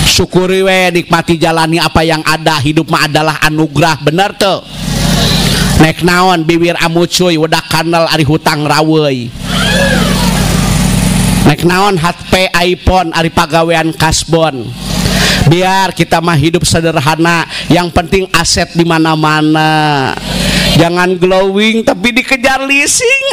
syukuri we, nikmati, jalani apa yang ada. Hidup mah adalah anugerah, bener tuh. Nek naon bibir amucuy wedak kanal ari hutang raweuy. Nek naon HP iPhone ari pagawean kasbon. Biar kita mah hidup sederhana, yang penting aset di mana-mana. Jangan glowing tapi dikejar leasing.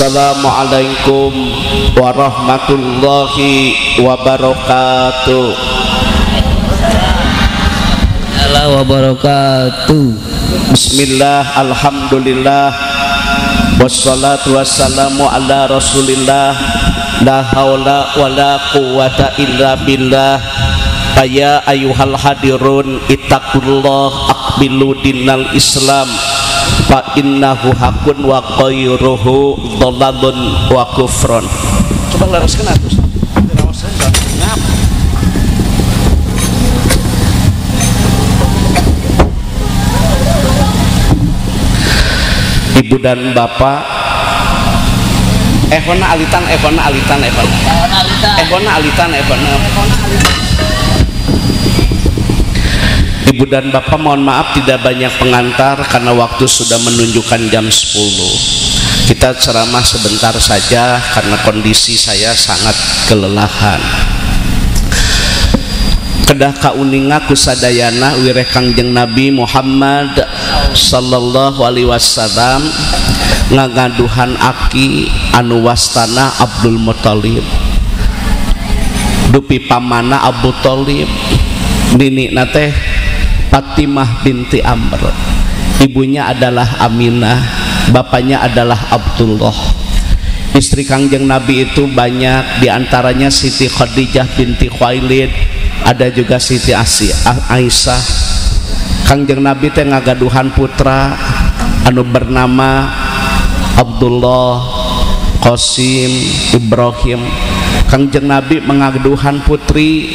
Assalamualaikum warahmatullahi wabarakatuh. Wabarakatuh. Bismillah, alhamdulillah, wassalatu wassalamu ala rasulillah, la haula wala quwata illa billah. Ya ayuhal hadirun ittaqullah aqbilu dinal islam fa innahu hakun wa khairuhu dhalalun wa kufron. Coba laraskan atus. Ibu dan bapak, alitan. Ibu dan bapak, mohon maaf tidak banyak pengantar karena waktu sudah menunjukkan jam 10. Kita ceramah sebentar saja karena kondisi saya sangat kelelahan. Kedah kauninga kusadayana wireh Kangjeng Nabi Muhammad sallallahu alaihi wasallam ngagaduhan aki anu wastana Abdul Muthalib dupi pamana Abu Thalib, nini nate Fatimah binti Amr, ibunya adalah Aminah, bapaknya adalah Abdullah. Istri Kangjeng Nabi itu banyak, diantaranya Siti Khadijah binti Khuwailid, ada juga Siti Aisyah. Kangjeng Nabi teh ngagaduhan putra anu bernama Abdullah, Qasim, Ibrahim. Kangjeng Nabi mengaduhan putri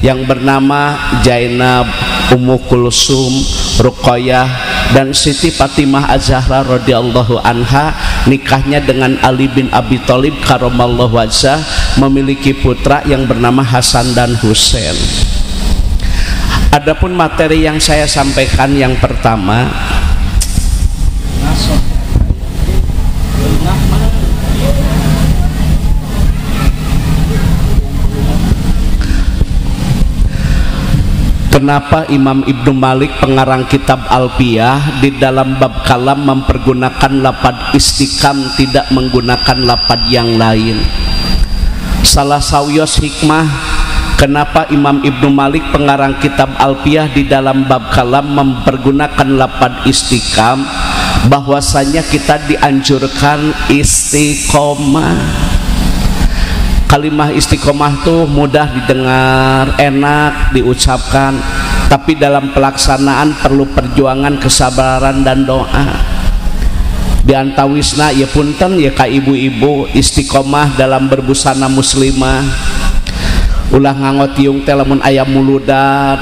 yang bernama Zainab, Ummu Kulsum, Ruqayyah, dan Siti Fatimah Az-Zahra radhiyallahu anha. Nikahnya dengan Ali bin Abi Thalib karramallahu wajhah, memiliki putra yang bernama Hasan dan Husain. Adapun materi yang saya sampaikan yang pertama, kenapa Imam Ibnu Malik pengarang kitab Alfiyah di dalam bab kalam mempergunakan lapad istiqam, tidak menggunakan lapad yang lain. Salah sawios hikmah kenapa Imam Ibnu Malik pengarang kitab Alfiyah di dalam bab kalam mempergunakan lapad istiqam, bahwasanya kita dianjurkan istiqomah. Kalimah istiqomah tuh mudah didengar, enak diucapkan, tapi dalam pelaksanaan perlu perjuangan, kesabaran, dan doa. Di antawisna ya punten ya ka ibu-ibu, istiqomah dalam berbusana muslimah, ulah ngangotiung teh lamun aya muludan,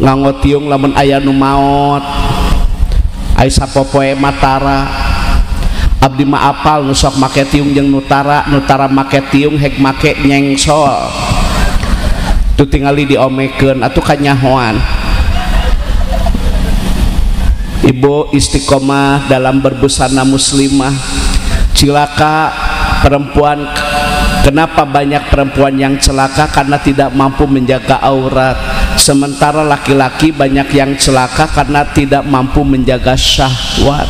ngangotiung lamun aya nu maot, aya sapopoe matara. Abdi mah apal nu sok make tiung jeung nutara make tiung hek make nyengsol tu tingali diomekeun atuh kanyahoan. Ibu istiqomah dalam berbusana muslimah. Cilaka perempuan, kenapa banyak perempuan yang celaka? Karena tidak mampu menjaga aurat. Sementara laki-laki banyak yang celaka karena tidak mampu menjaga syahwat.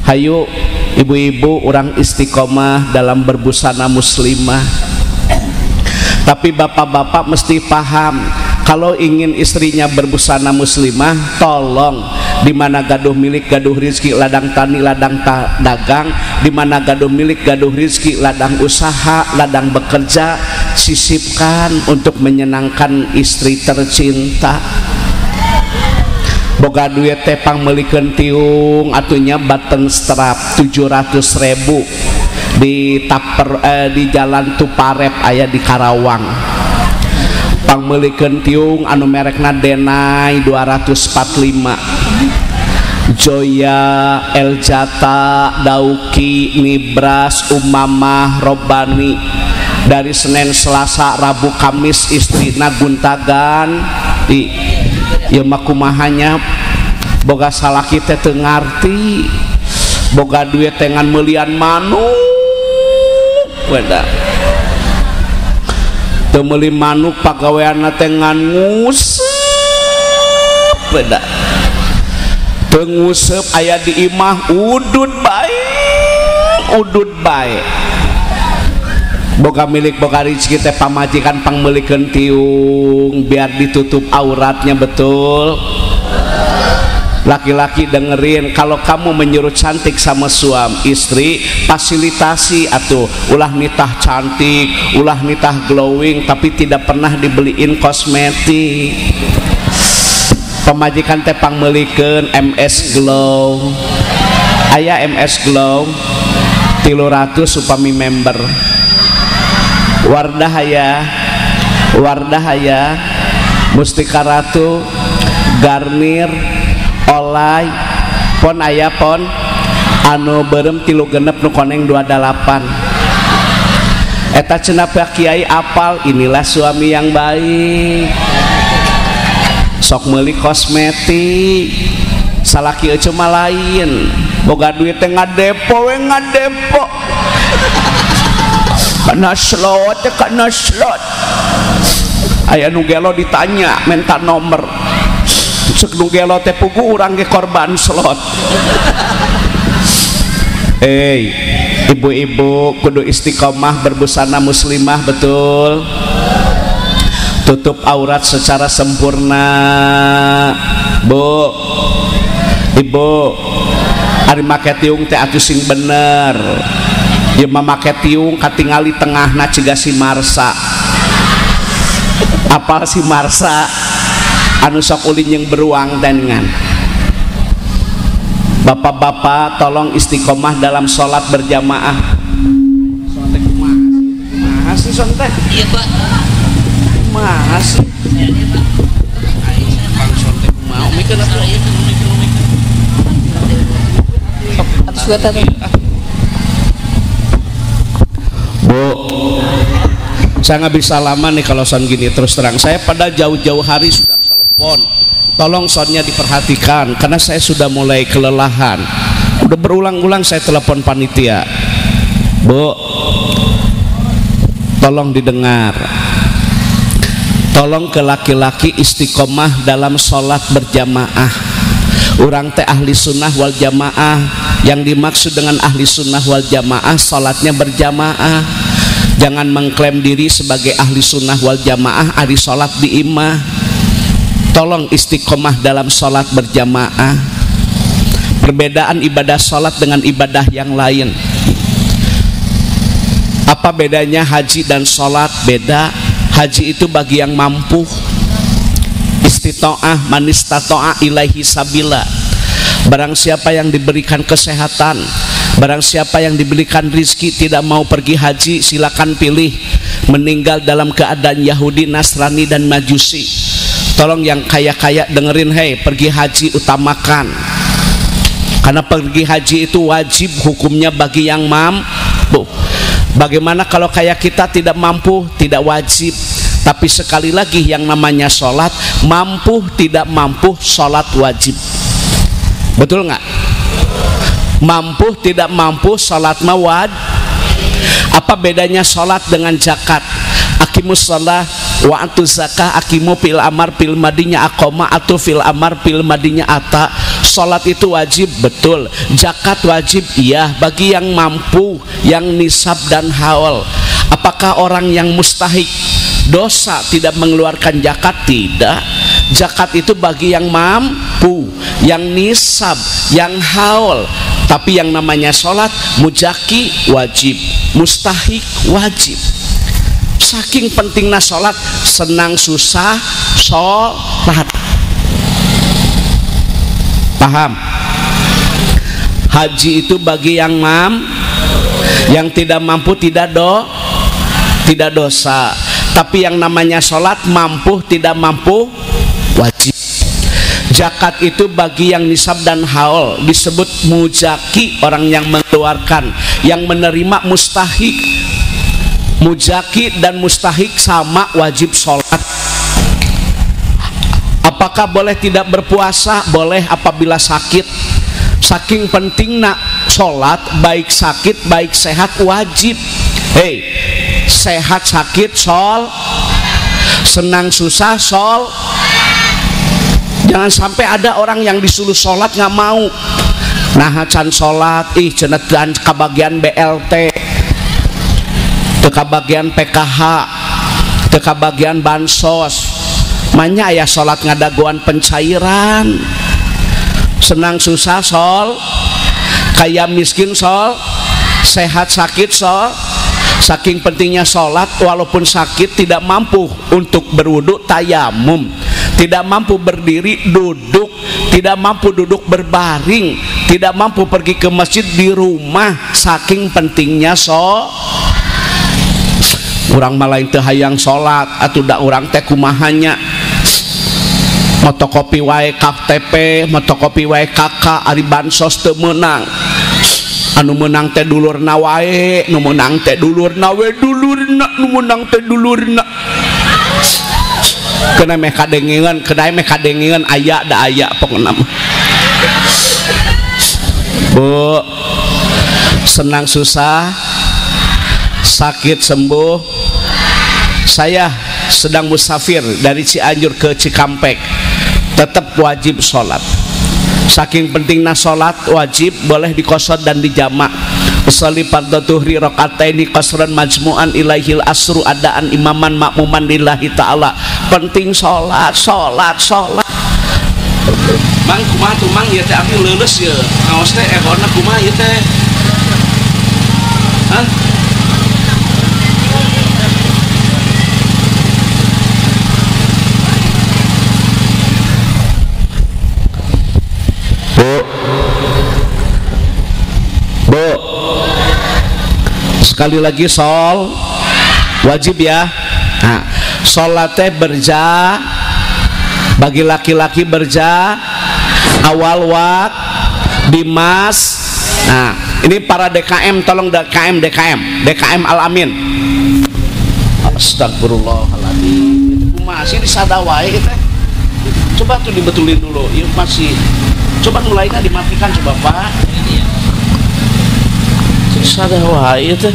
Hayu ibu-ibu orang istiqomah dalam berbusana muslimah. Tapi bapak-bapak mesti paham, kalau ingin istrinya berbusana muslimah, tolong di mana gaduh milik gaduh rizki, ladang tani ladang dagang, di mana gaduh milik gaduh rizki, ladang usaha, ladang bekerja. Sisipkan untuk menyenangkan istri tercinta. Boga duit teh pangmelikeun tiung atunya baten strap 700.000 di di Jalan Tuparep aya di Karawang. Pangmelikeun tiung anu merekna Denai 245. Joya, Eljata, Dauki, Nibras, Umamah, Robani. Dari Senin, Selasa, Rabu, Kamis istrina guntagan di ieu mah kumahanya boga salaki teh teu ngarti, boga duit tengan meulian manuk weda. Teu meuli manuk pagaweanna tengan nguseup weda. Teu nguseup aya di imah udud bae. Boga milik boga rezeki teh pamajikan pangmelikeun tiung biar ditutup auratnya. Betul. Laki-laki dengerin, kalau kamu menyuruh cantik sama suami istri, fasilitasi atuh, ulah nitah cantik, ulah nitah glowing, tapi tidak pernah dibeliin kosmetik. Pemajikan teh pangmelikeun MS Glow, aya MS Glow 300 upami member. Wardah aya, Mustika Ratu, Garnier, Olay, pon aya pon anu beureum 3genep nu koneng 28. Eta cenah kiai apal, inilah suami yang baik. Sok meuli kosmetik, salaki eueuh mah lain, boga duit teh ngadepo we ngadepo. Kana slot aya nu gelo ditanya minta nomor, ceuk nu gelo teh pugu urang ge korban slot. Ibu-ibu kudu istiqomah berbusana muslimah. Betul. Tutup aurat secara sempurna. Bu, ibu ari make tiung teh atuh sing bener. Dia mamake tiung katingali tengahna cega si Marsa. Apal si Marsa anu sok ulin yang beruang dengan. Bapak-bapak tolong istiqomah dalam sholat berjamaah. Sontek kumaha sih sontek? Iya Pak. Kumaha sih? Bang sontek kumaha? Mikeun atuh. Atus kata teh. Bu, saya nggak bisa lama nih kalau sound gini. Terus terang, saya pada jauh-jauh hari sudah telepon, tolong soundnya diperhatikan karena saya sudah mulai kelelahan. Udah berulang-ulang saya telepon panitia. Bu, tolong didengar, tolong ke laki-laki istiqomah dalam sholat berjamaah. Urang teh ahli sunnah wal jamaah. Yang dimaksud dengan ahli sunnah wal jamaah sholatnya berjamaah. Jangan mengklaim diri sebagai ahli sunnah wal jamaah ari sholat di imah. Tolong istiqomah dalam sholat berjamaah. Perbedaan ibadah sholat dengan ibadah yang lain. Apa bedanya haji dan sholat? Beda. Haji itu bagi yang mampu. Istito'ah man istato'a ilaihi sabila. Barang siapa yang diberikan kesehatan, barang siapa yang diberikan rizki tidak mau pergi haji, silakan pilih meninggal dalam keadaan Yahudi, Nasrani dan Majusi. Tolong yang kaya-kaya dengerin, hei, pergi haji utamakan, karena pergi haji itu wajib hukumnya bagi yang mampu. Bagaimana kalau kayak kita tidak mampu? Tidak wajib. Tapi sekali lagi yang namanya sholat, mampu tidak mampu sholat wajib. Betul nggak? Mampu tidak mampu sholat mawad. Apa bedanya sholat dengan zakat? Aqimus shalah wa atuz zakah. Aqimu fil amar fil madinya aqoma, atu fil amar fil madinya ata. Sholat itu wajib, betul. Zakat wajib, iya, bagi yang mampu, yang nisab dan haul. Apakah orang yang mustahik dosa tidak mengeluarkan zakat? Tidak. Zakat itu bagi yang mampu, yang nisab, yang haul. Tapi yang namanya sholat, mujaki wajib, mustahik wajib. Saking pentingnya sholat, senang susah sholat. Paham? Haji itu bagi yang yang tidak mampu tidak dosa. Tapi yang namanya sholat, mampu tidak mampu wajib. Zakat itu bagi yang nisab dan haul, disebut mujaki, orang yang mengeluarkan. Yang menerima mustahik. Mujaki dan mustahik sama, wajib sholat. Apakah boleh tidak berpuasa? Boleh apabila sakit. Saking pentingnya sholat, baik sakit baik sehat wajib. Hei, sehat sakit sol, senang susah sol. Jangan sampai ada orang yang disuruh sholat nggak mau. Nah, can sholat, cenah dan kebagian BLT, kebagian PKH, kebagian bansos. Manya ya sholat ngadaguan pencairan. Senang susah sol, kaya miskin sol, sehat sakit sol. Saking pentingnya sholat, walaupun sakit tidak mampu untuk berwudu tayamum, tidak mampu berdiri duduk, tidak mampu duduk berbaring, tidak mampu pergi ke masjid di rumah. Saking pentingnya urang malain teu hayang sholat atuh da urang teh kumahanya motokopi wae KTP, motokopi wae KK, ari bansos teu meunang. Anu menang teh dulurna wae, nu menang teh dulurna we dulurna, nu menang teh dulurna. Kena meh kadengeun, aya da aya pokona mah. Bu, senang susah, sakit sembuh. Saya sedang musafir dari Cianjur ke Cikampek, tetap wajib sholat. Saking pentingnya sholat wajib, boleh dikosor dan dijamak. Usolli fardhu dhuhri rakaataini qasran majmu'an ilaihil asru adaan imaman makmuman lillahi ta'ala. Penting sholat. Mang kumaha tuh mang ieu teh abdi leuleus ye. Ngaos teh egona kumaha ieu teh? Hah? Bu, sekali lagi wajib ya. Nah, sholat teh berja, bagi laki-laki berja awal dimas. Nah, ini para DKM, tolong DKM Al-Amin. Astagfirullahaladzim. Masih disadawai teh. Coba tuh dibetulin dulu. Yuk masih. Coba mulainya dimatikan coba Pak. Sadawai itu.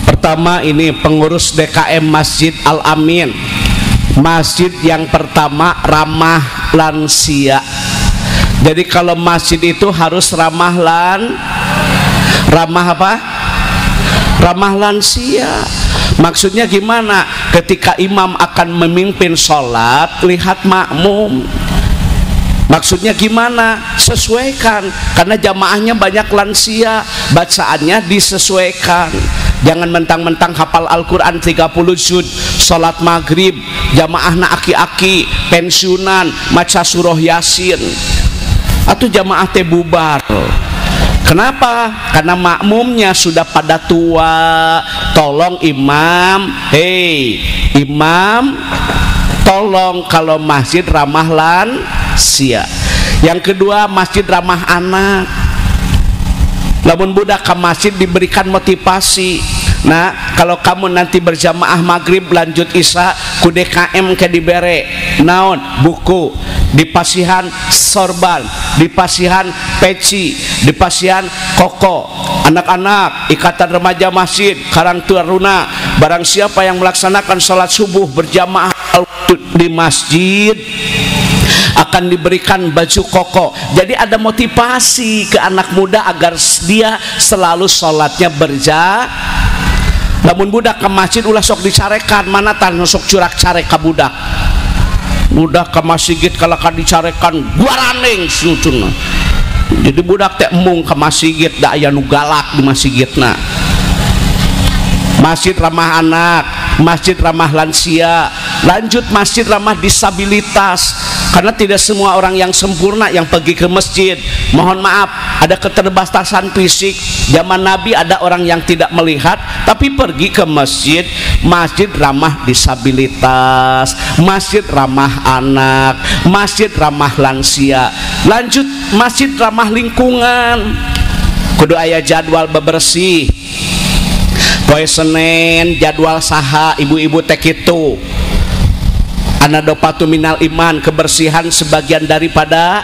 Pertama ini pengurus DKM Masjid Al-Amin. Masjid yang pertama ramah lansia. Jadi kalau masjid itu harus ramah apa? Ramah lansia. Maksudnya gimana? Ketika imam akan memimpin sholat, lihat makmum. Maksudnya gimana? Sesuaikan. Karena jamaahnya banyak lansia, bacaannya disesuaikan. Jangan mentang-mentang hafal Al-Quran 30 juz, sholat maghrib, jamaahna aki-aki, pensiunan, maca surah Yasin. Atau jamaah teh bubar. Kenapa? Karena makmumnya sudah pada tua. Tolong imam, imam, tolong kalau masjid ramah lansia. Yang kedua, masjid ramah anak. Lamun budak ke masjid diberikan motivasi. Nah, kalau kamu nanti berjamaah maghrib lanjut isya, ku DKM ke dibere naon buku, dipasihan sorban, dipasihan peci, dipasihan koko. Anak-anak ikatan remaja masjid Karang Taruna, barang siapa yang melaksanakan sholat subuh berjamaah di masjid akan diberikan baju koko. Jadi ada motivasi ke anak muda agar dia selalu sholatnya lamun budak ke masjid ulah sok dicarekan, mana tan sok curak carek ka budak. Budak ke masjid kalau kan dicarekan guaraning sucun. Jadi budak teh emung ke masjid da aya nu galak di masjidna. Masjid ramah anak, masjid ramah lansia, lanjut masjid ramah disabilitas. Karena tidak semua orang yang sempurna yang pergi ke masjid. Mohon maaf, ada keterbatasan fisik. Zaman Nabi ada orang yang tidak melihat tapi pergi ke masjid. Masjid ramah disabilitas, masjid ramah anak, masjid ramah lansia. Lanjut masjid ramah lingkungan. Kudu aya jadwal bebersih. Poe Senin jadwal saha ibu-ibu teh kitu. Anadopatu minal iman, kebersihan sebagian daripada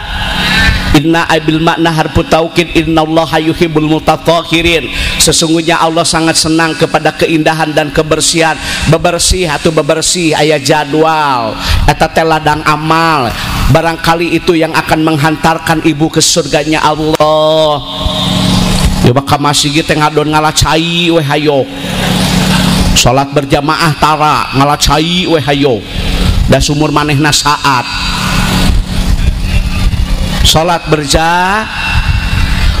inna abil makna harfu taukid innallaha yuhibbul mutatahhirin. Sesungguhnya Allah sangat senang kepada keindahan dan kebersihan. Bebersih atau bebersih aya jadwal eta teh ladang amal. Barangkali itu yang akan menghantarkan ibu ke surganya Allah. Ya bakal masjid teh ngadon ngalacai we hayo. Salat berjamaah tara ngalacai we hayo. Da sumur manehna saat. Salat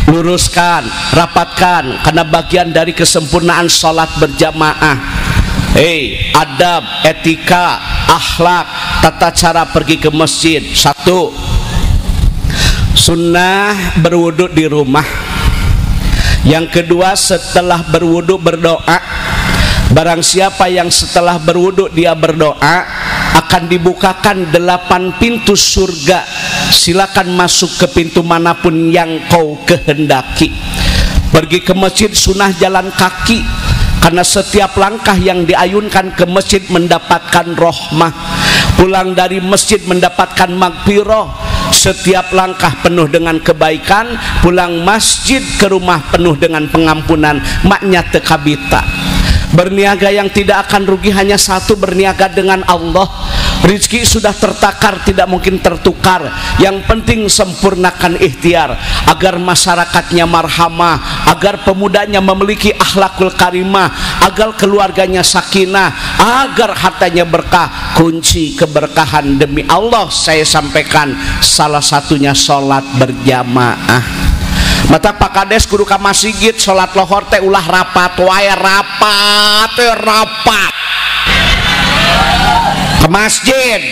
luruskan, rapatkan karena bagian dari kesempurnaan salat berjamaah. Adab, etika, akhlak, tata cara pergi ke masjid. 1. Sunnah berwudu di rumah. Yang kedua, setelah berwudu berdoa. Barang siapa yang setelah berwudu dia berdoa, akan dibukakan 8 pintu surga. Silakan masuk ke pintu manapun yang kau kehendaki. Pergi ke masjid sunnah jalan kaki, karena setiap langkah yang diayunkan ke masjid mendapatkan rahmah. Pulang dari masjid mendapatkan magfirah. Setiap langkah penuh dengan kebaikan. Pulang masjid ke rumah penuh dengan pengampunan. Maknya tekabita. Berniaga yang tidak akan rugi hanya satu, berniaga dengan Allah. Rizki sudah tertakar, tidak mungkin tertukar. Yang penting sempurnakan ikhtiar agar masyarakatnya marhamah, agar pemudanya memiliki akhlakul karimah, agar keluarganya sakinah, agar hartanya berkah. Kunci keberkahan demi Allah saya sampaikan, salah satunya sholat berjamaah. Mata Pak Kades kudu ka masjid salat lohor teh ulah rapat wae, rapat ke masjid.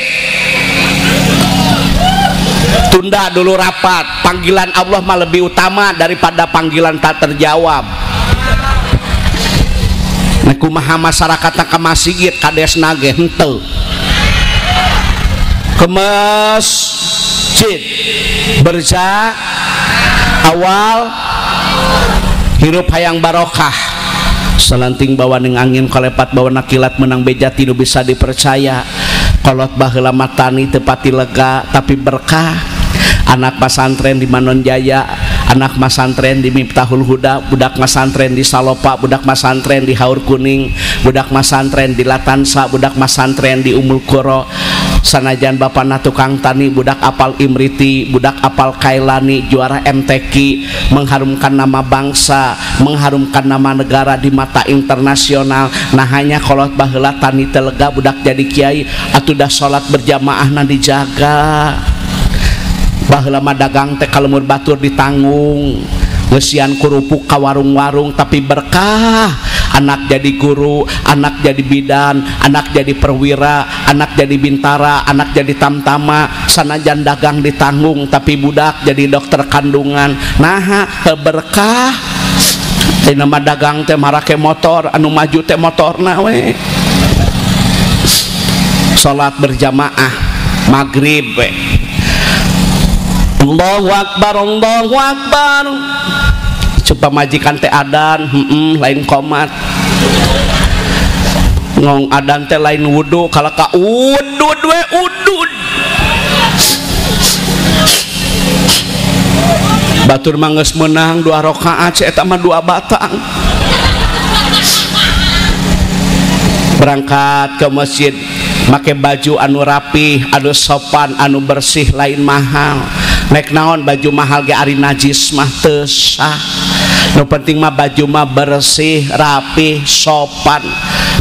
Tunda dulu rapat. Panggilan Allah mah lebih utama daripada panggilan tak terjawab. Nah kumaha masyarakatna ka masjid kades nage henteu ke masjid awal hirup hayang barokah. Selanting bawa ning angin kolepat bawa nakilat menang beja tinu bisa dipercaya. Kolot baheula matani tepati lega tapi berkah. Anak pasantren di Manon Jaya, anak masantren di Miftahul Huda, budak masantren di Salopa, budak masantren di Haur Kuning, budak masantren di Latansa, budak masantren di Umul Qura. Sanajan bapana tukang tani, budak apal Imriti, budak apal Kailani, juara MTQ, mengharumkan nama bangsa, mengharumkan nama negara di mata internasional. Nah hanya kolot baheula tani telega budak jadi kiai atuh dah salat berjamaah na dijaga. Baheula mah dagang teh kalemur batur ditanggung, ngeusian kurupuk ka warung-warung tapi berkah. Anak jadi guru, anak jadi bidan, anak jadi perwira, anak jadi bintara, anak jadi tamtama. Sanajan dagang ditanggung tapi budak jadi dokter kandungan. Nah berkah. Dina mah dagang teh marake motor, anu maju teh motorna we. Salat berjamaah maghrib we. Allahu Akbar, Allahu Akbar. Coba majikan teh adan, lain komat. Ngong adan teh lain wudu, kalau ka udud we udud. Batur mangges menang 2 rakaat, eta mah 2 batang. Berangkat ke masjid make baju anu rapih, anu sopan, anu bersih, lain mahal. Nek naon baju mahal ge ari najis mah teu sah. Nu penting mah baju mah bersih, rapih, sopan.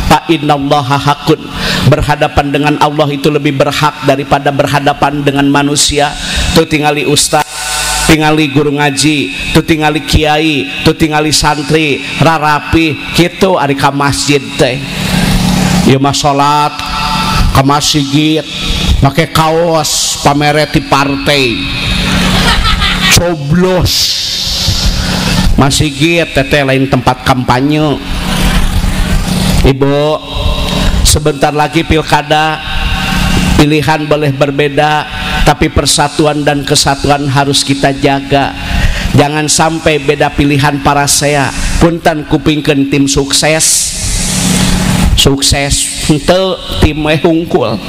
Fa innallaha haqqun, berhadapan dengan Allah itu lebih berhak daripada berhadapan dengan manusia. Tuh tingali ustaz, tingali guru ngaji, tuh tingali kiai, tuh tingali santri, rarapi kitu ari ka masjid teh. Ieu mah salat ka masjid make kaos pamere ti partai. Coblos. Masjid teteh lain tempat kampanye. Ibu, sebentar lagi pilkada, pilihan boleh berbeda, tapi persatuan dan kesatuan harus kita jaga. Jangan sampai beda pilihan para saya punten kupingkeun tim sukses henteu tim hungkul.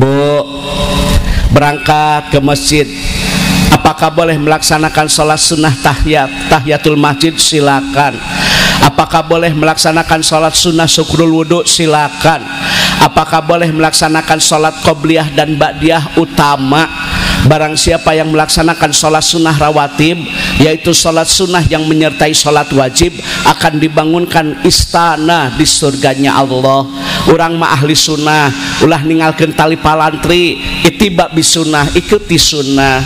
Bu, berangkat ke masjid, apakah boleh melaksanakan sholat sunnah tahiyatul masjid? Silakan. Apakah boleh melaksanakan sholat sunnah syukrul wudhu? Silakan. Apakah boleh melaksanakan sholat qobliyah dan ba'diyah? Utama. Barang siapa yang melaksanakan sholat sunnah rawatib, yaitu sholat sunnah yang menyertai sholat wajib, akan dibangunkan istana di surganya Allah. Urang mah ahli sunnah, ulah ninggalkeun tali palantri, ittiba bisunnah, ikuti sunnah.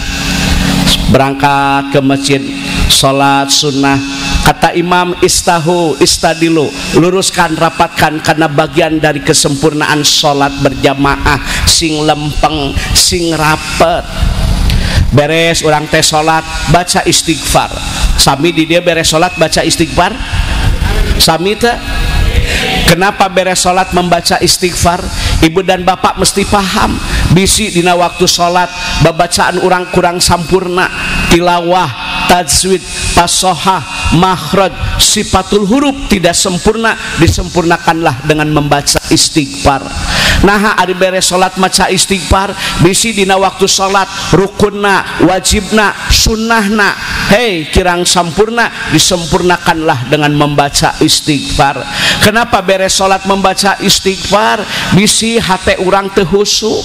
Berangkat ke masjid, sholat sunnah. Kata imam, istadilu, luruskan, rapatkan, karena bagian dari kesempurnaan sholat berjamaah. Sing lempeng, sing rapet. Beres orang teh sholat, baca istighfar. Sami di dia beres sholat baca istighfar? Sami teh? Kenapa beres sholat membaca istighfar? Ibu dan bapak mesti paham. Bisi dina waktu sholat babacaan orang kurang sampurna, tilawah, tajwid, fasohah, makhraj, sifatul huruf tidak sempurna, disempurnakanlah dengan membaca istighfar. Nah, ari beres sholat maca istighfar. Bisi dina waktu sholat rukunna, wajibna, sunnahna, hei kirang sampurna, disempurnakanlah dengan membaca istighfar. Kenapa beres sholat membaca istighfar? Bisi hate urang teu husuk.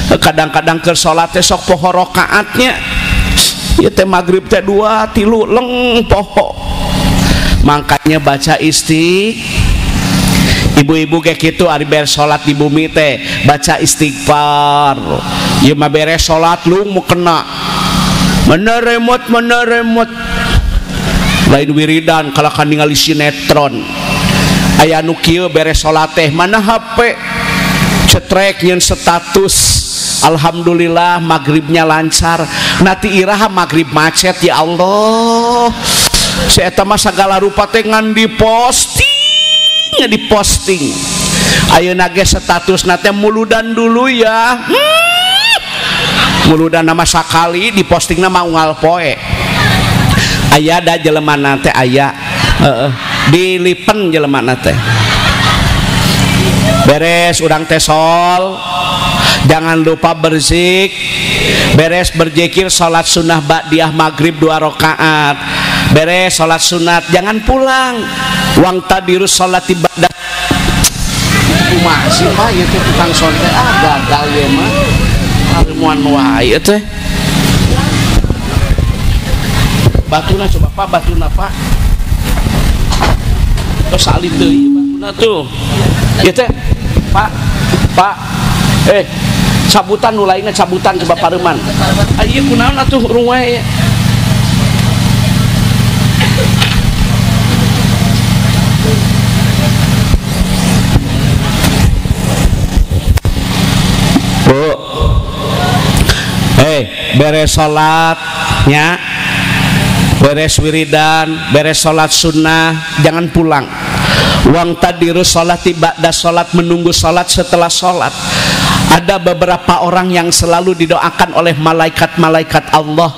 Kadang-kadang ke sholat sok poho rokaatnya, ya teh maghrib teh 2 3 leng poho. Makanya baca ibu-ibu kayak gitu ari beres sholat di bumi teh baca istighfar. Ya mah beres sholat lu mau kena meneremot lain wiridan kalau kan ningali sinetron. Aya nu kieu beres sholat teh mana HP cetrek nyen status. Alhamdulillah maghribnya lancar. Nanti iraha maghrib macet, ya Allah. Si eta mah sagala rupa teh ngan diposting. Ayeuna ge status nate muludan dulu ya. Muludan nama sakali diposting nama unggal poe. Aya da jelema nate aya. Dilipen jelema nate. Beres urang teh sol, jangan lupa berzik. Beres berzikir sholat sunnah ba'diyah maghrib 2 rakaat. Beres sholat sunat jangan pulang. Wang tadirus sholat ibadah. Masih mah itu tukang sonte gagal ya mah. Ilmuwan wae teh. Batuna coba Pak, batuna Pak. Terus salin deui batuna tuh. Ya teh. Pak, cabutan nu lainnya cabutan coba pareman. Ieu kunaon atuh urung wae. Bu. Beres salatnya, beres wiridan, beres salat sunnah, jangan pulang. Wang tadiru sholat ba'da sholat, menunggu sholat setelah sholat. Ada beberapa orang yang selalu didoakan oleh malaikat-malaikat Allah.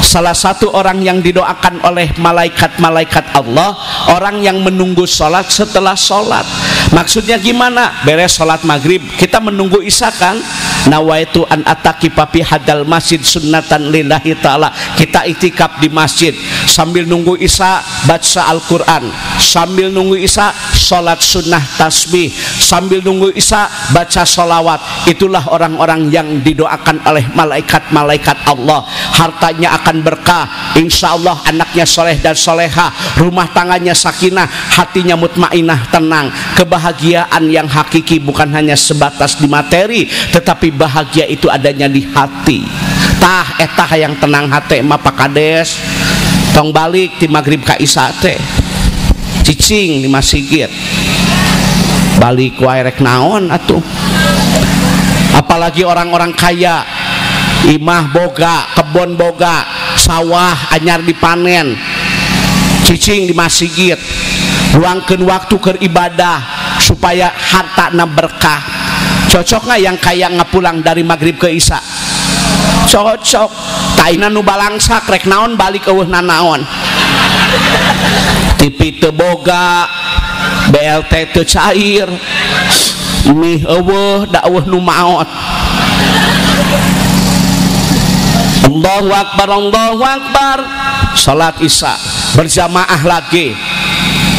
Salah satu orang yang didoakan oleh malaikat-malaikat Allah, orang yang menunggu sholat setelah sholat. Maksudnya gimana? Beres sholat maghrib kita menunggu isya kan? Nawaitu an ataqifa fi hadal masjid sunnatan lillahi ta'ala. Kita itikaf di masjid sambil nunggu isya baca Al-Quran, sambil nunggu isya sholat sunnah tasbih, sambil nunggu isya baca sholawat. Itulah orang-orang yang didoakan oleh malaikat-malaikat Allah. Hartanya akan berkah, insya Allah anaknya soleh dan soleha, rumah tangannya sakinah, hatinya mutmainah, tenang. Kebahagiaan yang hakiki bukan hanya sebatas di materi, tetapi bahagia itu adanya di hati. Tah etah yang tenang hati mah Pak Kades tong balik di maghrib ka isya teh cicing di masjid balik wae rek naon atuh. Apalagi orang-orang kaya imah boga, kebon boga, sawah anyar dipanen, cicing di masjid luangkeun waktu keur ibadah supaya hartana berkah. Cocok nggak yang kaya ngapulang dari maghrib ke isya? Cocok. Taina nu balangsak rek naon balik eueuhna naon. TV teu boga, BLT teu cair, mih eueuh da eueuh nu maot. Allahu Akbar, Allahu Akbar. Salat isya berjamaah lagi.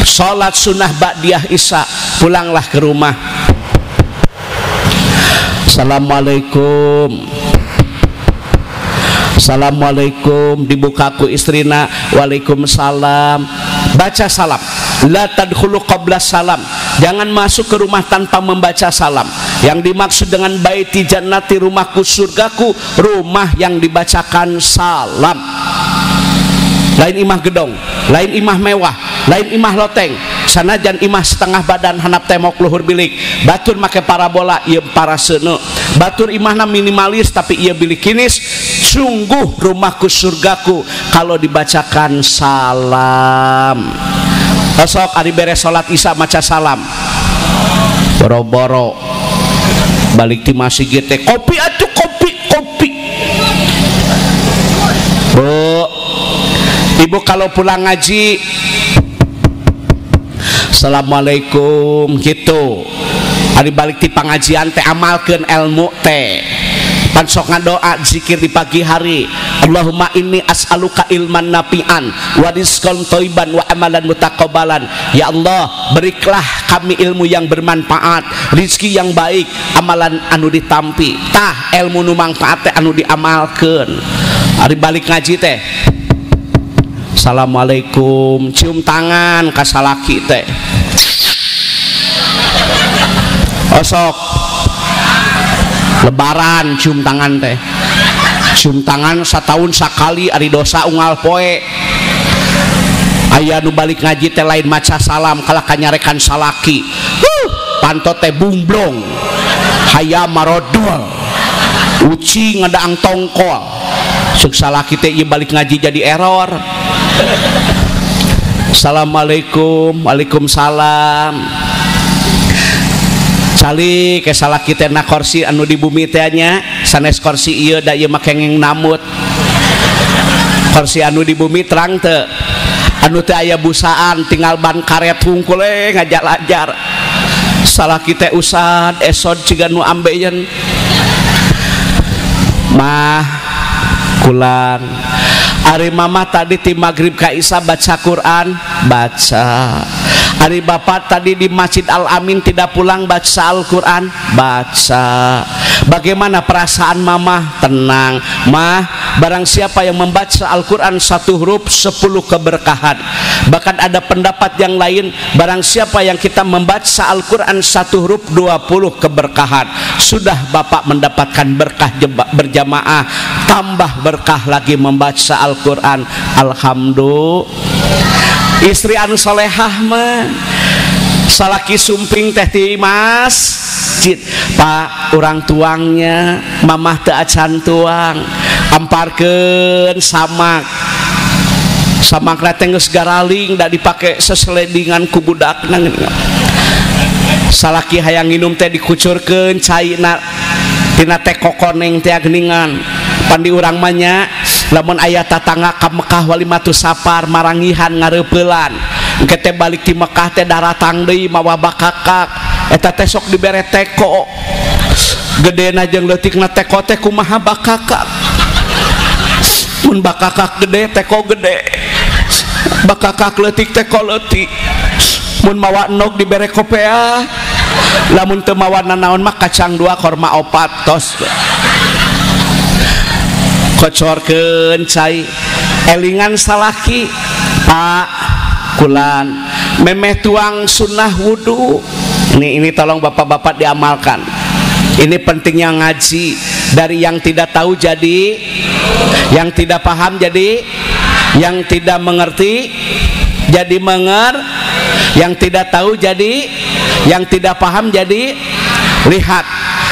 Salat sunnah ba'diyah isya, pulanglah ke rumah. Assalamualaikum. Assalamualaikum, dibuka ku istrina, waalaikumsalam. Baca salam. La tadkhulu qabla salam. Jangan masuk ke rumah tanpa membaca salam. Yang dimaksud dengan baiti jannati, rumahku surgaku, rumah yang dibacakan salam. Lain imah gedong, lain imah mewah, lain imah loteng. Sanajan imah setengah badan hanap temok luhur bilik, batur make parabola ieu paraseuneu. Batur imahna minimalis tapi ieu bilik kinis. Sungguh rumahku surgaku kalau dibacakan salam. Besok ari beres salat isya maca salam. Boro-boro balik ti masjid teh kopi atuh kopi. Bu, ibu kalau pulang ngaji Assalamualaikum gitu. Ari balik ti pangajian teh amalkeun ilmu teh. Pan sok ngadoa zikir di pagi hari. Allahumma inni as'aluka ilman nafi'an wa rizqan thayyiban wa amalan mutaqabbalan. Ya Allah, berilah kami ilmu yang bermanfaat, rizki yang baik, amalan anu ditampi. Tah ilmu nu mangfaat teh anu diamalkeun. Ari balik ngaji teh Assalamualaikum, cium tangan ka salaki teh. Osok lebaran cium tangan teh, cium tangan setahun sekali, ari dosa unggal poe. Aya nu balik ngaji teh lain maca salam kalah kanyarekan salaki, pantot teh bumblong, hayam marodol, uci ngadaang tongkol. Suk salaki teh ieu balik ngaji jadi error. Assalamualaikum, waalaikumsalam. Cali ke salaki teh na kursi anu di bumi teh nya sanes kursi ieu da ieu make ngeng namut. Kursi anu di bumi terang teu, anu teh aya busaan tinggal ban karet hungkul ngajalajar. Salaki teh usad esod ciga nu ambeien. Mah kulang ari mama tadi ti maghrib ka isya baca Quran, baca. Ari bapak tadi di Masjid Al-Amin tidak pulang baca Al-Quran, baca. Bagaimana perasaan mama? Tenang. Mah, barang siapa yang membaca Al-Quran satu huruf 10 keberkahan. Bahkan ada pendapat yang lain, barang siapa yang kita membaca Al-Quran satu huruf 20 keberkahan. Sudah bapak mendapatkan berkah berjamaah, tambah berkah lagi membaca Al-Quran. Alhamdulillah. Istri anu solehah mah salaki sumping teh ti masjid, Pak urang tuangnya mamah teu acan tuang, amparkeun samak teh geus garaling da dipake seseledingan ku budakna. Salaki hayang nginum teh dikucurkeun caina tina teh kokoneng teh geuningan. Pandi urang mah nya lamun aya tatangga ka Mekah walimatu safar marangihan ngareupelan engke teh balik ti Mekah teh daratang deui mawa bakakak eta teh sok dibere teko gedena jeung leutikna teko teh kumaha bakakak. Mun bakakak gede teko gede, bakakak leutik teko leutik. Mun mawa enog dibere kopeah lamun teu mawarna naon mah kacang 2 korma 4 tos kocorkeun cai elingan salaki Pak kulan memeh tuang sunnah wudu. Ini tolong bapak-bapak diamalkan. Ini pentingnya ngaji. Dari yang tidak tahu jadi, yang tidak paham jadi, yang tidak mengerti jadi yang tidak tahu jadi, yang tidak paham jadi. Lihat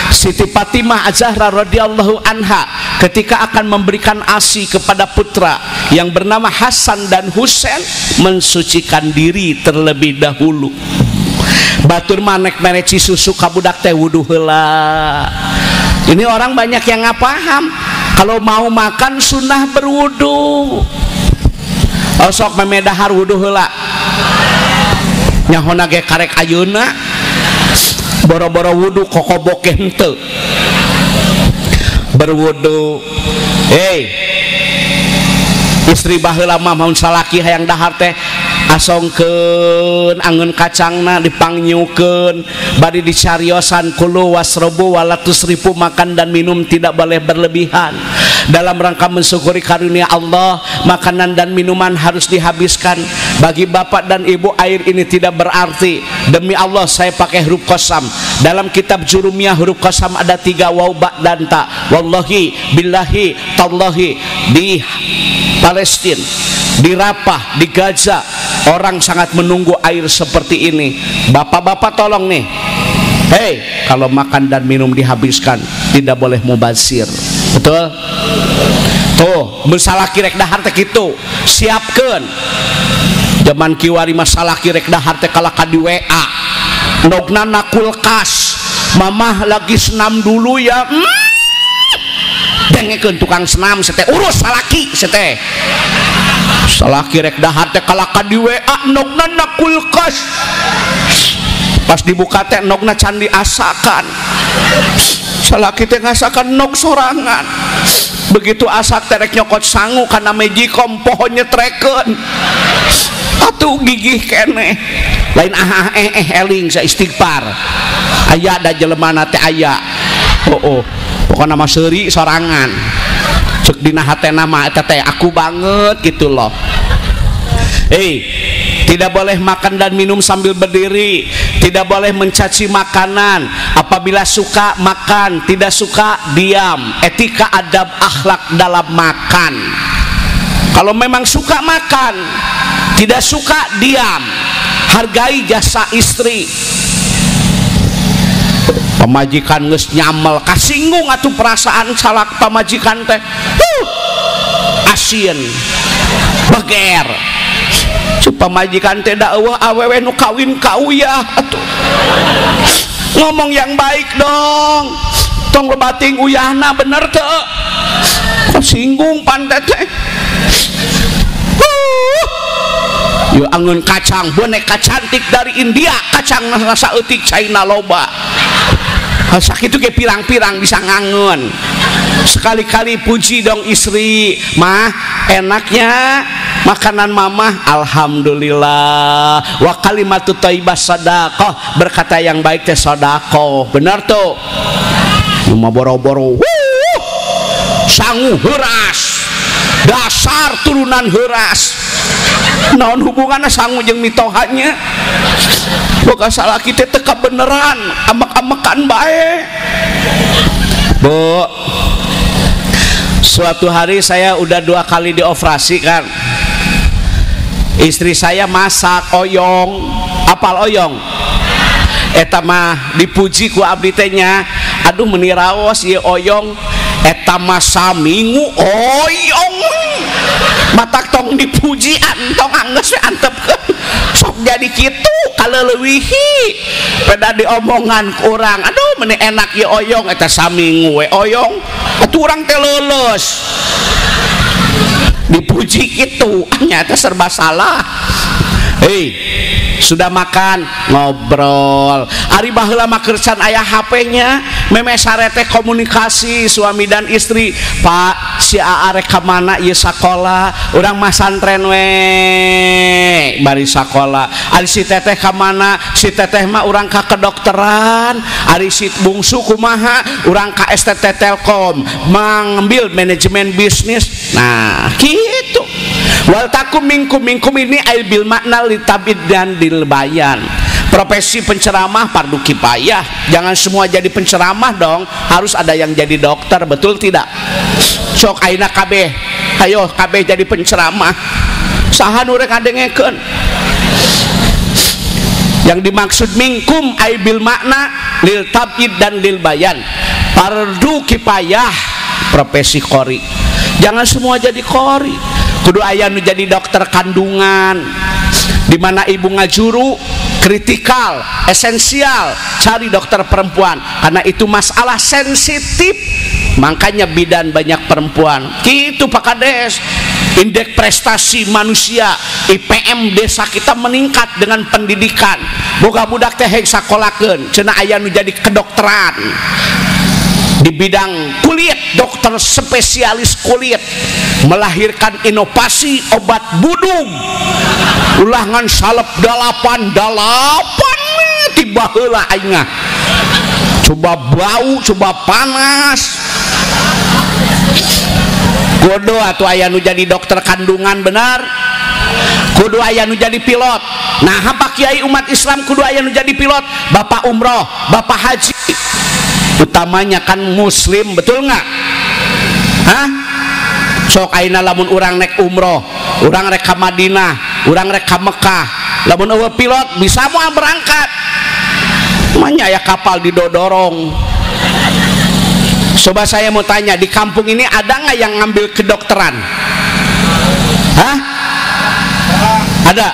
Siti Fatimah Az-Zahra radhiyallahu anha ketika akan memberikan ASI kepada putra yang bernama Hasan dan Husain, mensucikan diri terlebih dahulu. Batur manek mereci susu kabudak teh wudu heula. Ini orang banyak yang nggak paham. Kalau mau makan sunnah berwudu. Sok memedahar wudu heula. Nyahona ge karek ayeuna boro-boro wudu kokobok henteu. Berwudu. Istri baheula mah maun salaki hayang dahar teh asongkeun angeun kacangna dipangnyukeun bari dicariosan kulu wasrobu walatusrifu, makan dan minum tidak boleh berlebihan. Dalam rangka mensyukuri karunia Allah, makanan dan minuman harus dihabiskan. Bagi bapak dan ibu air ini tidak berarti. Demi Allah saya pakai huruf qasam. Dalam kitab Jurumiyah huruf qasam ada 3 waw ba dan ta. Wallahi billahi tallahi. Di Palestina, di Rafah, di Gaza, orang sangat menunggu air seperti ini. Bapak-bapak tolong nih, kalau makan dan minum dihabiskan, tidak boleh mubazir. Betul? Tuh, masalah kirek dahar teh kitu, siapkan. Zaman kiwari masalah kirek dahar teh kalaka di WA, nognana kulkas, mamah lagi senam dulu ya. Dengekeun tukang senam seteh urus salaki seteh salaki rek dahar teh kalaka di WA nogna na kulkas, pas dibuka teh nogna can diasakan, salaki teh ngasakan nog sorangan. Begitu asak teh rek nyokot sangu kana mejikom pohon nyetrekeun atuh gigih keneh lain eling sa istighfar aya da jelemana teh aya. Pokoknya nama seri sorangan cek dina hatena mah eta teh aku banget gitu loh. Tidak boleh makan dan minum sambil berdiri, tidak boleh mencaci makanan. Apabila suka makan, tidak suka diam. Etika adab akhlak dalam makan. Kalau memang suka makan, tidak suka diam. Hargai jasa istri. Pemajikan geus nyamel kasinggung atuh perasaan salak pamajikan teh asin beger cuk pamajikan teh da eueuh awewe nu kawin ka uyah atuh ngomong yang baik dong tong lebating uyahna bener teu kasinggung pantet teh yo angeun kacang boneka cantik dari India kacang rasa eutik China loba sakit itu kayak pirang-pirang bisa ngangun. Sekali-kali puji dong istri, mah enaknya makanan mamah, alhamdulillah. Wa kalimatu thayyibah shadaqah, berkata yang baik teh sedekah. Benar tuh. Cuma boro-boro. Sangu heuras. Dasar turunan heuras. Naon hubunganna sangu jeung mitohanya? Boga salah kita teka beneran amak-amakan baik. Bu, suatu hari saya udah 2 kali dioperasi kan. Istri saya masak oyong, apal oyong. Eta mah dipuji ku abdi teh nya. Aduh meuni raos ieu oyong. Eta mah saminggu oyong. Matak tong dipuji antong anggeus we antepkeun. Sok jadi kitu kaleulewihi pada diomongan ku urang. Aduh meuni enak ye oyong eta saminggu we oyong. Atuh urang teh leuleus. Dipuji kitu nyata serba salah. Sudah makan ngobrol ari baheula mah kersan aya HP-nya meme sarete komunikasi suami dan istri. Pak si A arek ka mana ieu sakola urang mah santren we bari sakola. Ari si teteh ka mana? Si teteh mah urang ka kedokteran. Ari si bungsu kumaha? Urang ka STT Telkom, mengambil manajemen bisnis. Nah, gitu. Wal takum minkum ini ail bil makna litabid dan dilbayan. Profesi penceramah fardu kifayah. Jangan semua jadi penceramah dong. Harus ada yang jadi dokter, betul tidak? Sok aina kabeh, ayo kabeh jadi penceramah. Saha nu rek ngadengekeun? Yang dimaksud minkum ai bil makna lil tabid dan lil bayan. Fardu kifayah profesi qori. Jangan semua jadi qori. Kudu aya nu jadi dokter kandungan. Di mana ibu ngajuru kritikal, esensial, cari dokter perempuan karena itu masalah sensitif. Makanya bidan banyak perempuan. Gitu Pak Kades. Indeks prestasi manusia IPM desa kita meningkat dengan pendidikan. Boga budak teh sakolakeun cenah aya nu jadi kedokteran di bidang kulit, dokter spesialis kulit, melahirkan inovasi obat budung. Ulangan salep 88 tiba heula aing. Coba bau, coba panas. Kudu atuh aya nu jadi dokter kandungan benar. Kudu aya nu jadi pilot. Nah, apa kiai umat Islam kudu aya nu jadi pilot? Bapak umroh, bapak haji. Utamanya kan muslim, betul nggak? Hah? Sok aina lamun urang nek umroh, urang rek ka Madinah, urang rek ka Mekah, lamun eueuh pilot bisa moal berangkat. Manya aya kapal didodorong. Coba saya mau tanya, di kampung ini ada nggak yang ngambil kedokteran? Hah? Ada?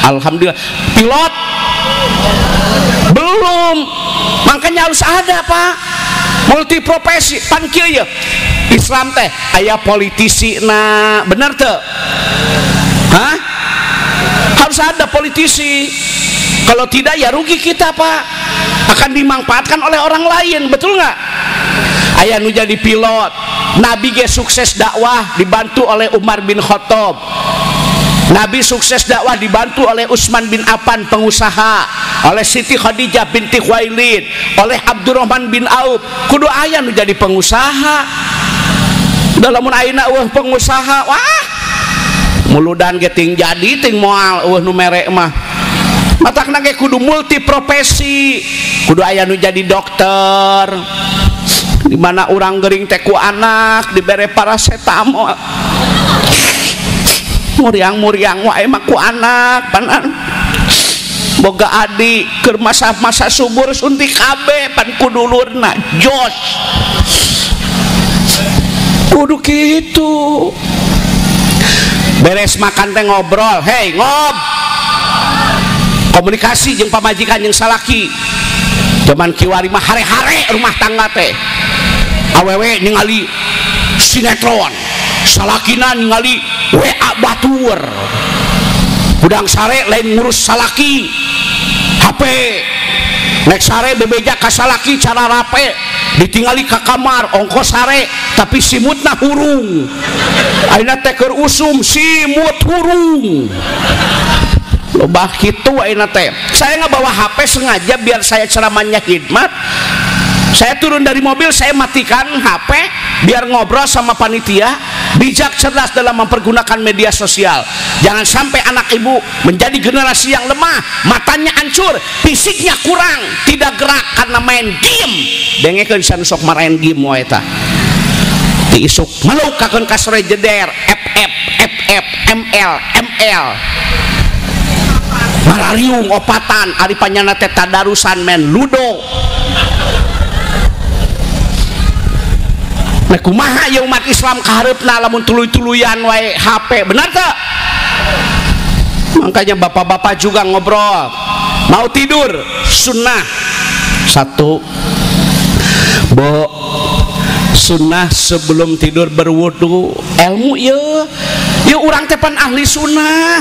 Alhamdulillah. Pilot? Belum. Makanya harus ada Pak. Multiprofesi. Pan kieu ya. Islam teh aya politisi na, bener teu? Hah? Harus ada politisi. Kalau tidak ya rugi kita Pak. Akan dimanfaatkan oleh orang lain, betul nggak? Aya nu jadi pilot. Nabi ge sukses dakwah dibantu oleh Umar bin Khattab. Nabi sukses dakwah dibantu oleh Utsman bin Affan pengusaha, oleh Siti Khadijah binti Khuwailid, oleh Abdurrahman bin Auf. Kudu aya nu jadi pengusaha. Da lamun ayeuna eueuh pengusaha, wah muludan ge ting jadi ting moal eueuh nu mere mah. Matakna ge kudu multiprofesi. Kudu aya nu jadi dokter. Di mana orang gering teh ku anak dibere paracetamol. Muriang-muriang wae mah ku anak panan. Boga adik keur masa-masa subur suntik kabeh pan ku dulurna jos. Kudu kitu. Beres makan teh ngobrol, hei ngob. Komunikasi jeung pamajikan jeung salaki. Zaman kiwari mah hare-hare rumah tangga teh. Awewe ningali sinetron, salakina ningali WA batur. Budang sare lain ngurus salaki HP, nek sare bebeja ka salaki cara rape, ditinggali ka kamar ongkos sare tapi simutna hurung. Ayeuna teh keur usum simut hurung. Loba kitu ayeuna teh. Saya ngabawa HP sengaja biar saya ceramahnya hikmat. Saya turun dari mobil, saya matikan HP biar ngobrol sama panitia. Bijak cerdas dalam mempergunakan media sosial. Jangan sampai anak ibu menjadi generasi yang lemah, matanya hancur, fisiknya kurang, tidak gerak karena main game. Dengekeun sanu sok main game wae tah. Ti isuk melukakeun ka sore jeder, FF, ML. Marariung opatan ari panyana teh tadarusan men ludo. Nah kumaha ya umat Islam kaharepna lamun tuluy-tuluyan wae HP, benar tak? Makanya bapak-bapak juga ngobrol, mau tidur sunnah satu, bo sunnah sebelum tidur berwudu. Ilmu ya urang teh pan ahli sunnah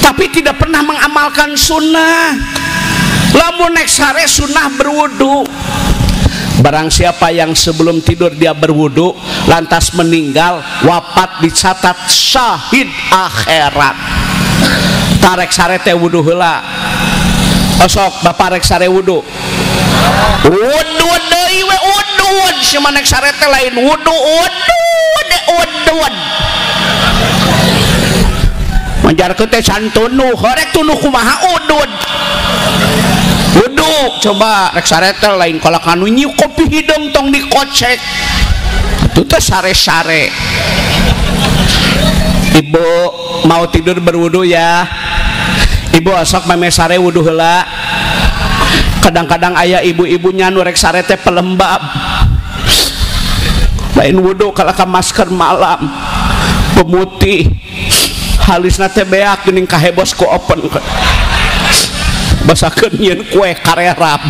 tapi tidak pernah mengamalkan sunnah. Lamun nek sare sunnah berwudu. Barang siapa yang sebelum tidur dia berwudu lantas meninggal, wafat dicatat syahid akhirat. tarek sare teh wudu heula osok bapak rek sare wudu deui we udud si manek sare teh lain wudu udud manjarkeun teh santunu horek tunuh kumaha udud wudu coba rek sare teh lain kolak anu nyiu kopi hidung tong dikocek itu teh sare-sare. Ibu mau tidur berwudu ya. Ibu asok meme sare wudu heula. Kadang-kadang ayah ibu-ibunya nu rek sare teh pelembab. Lain wudu kalau ka masker malam. Pemutih. Halisna teh beak geuning kahebos ku open. Basakeun nyeun kue karerap.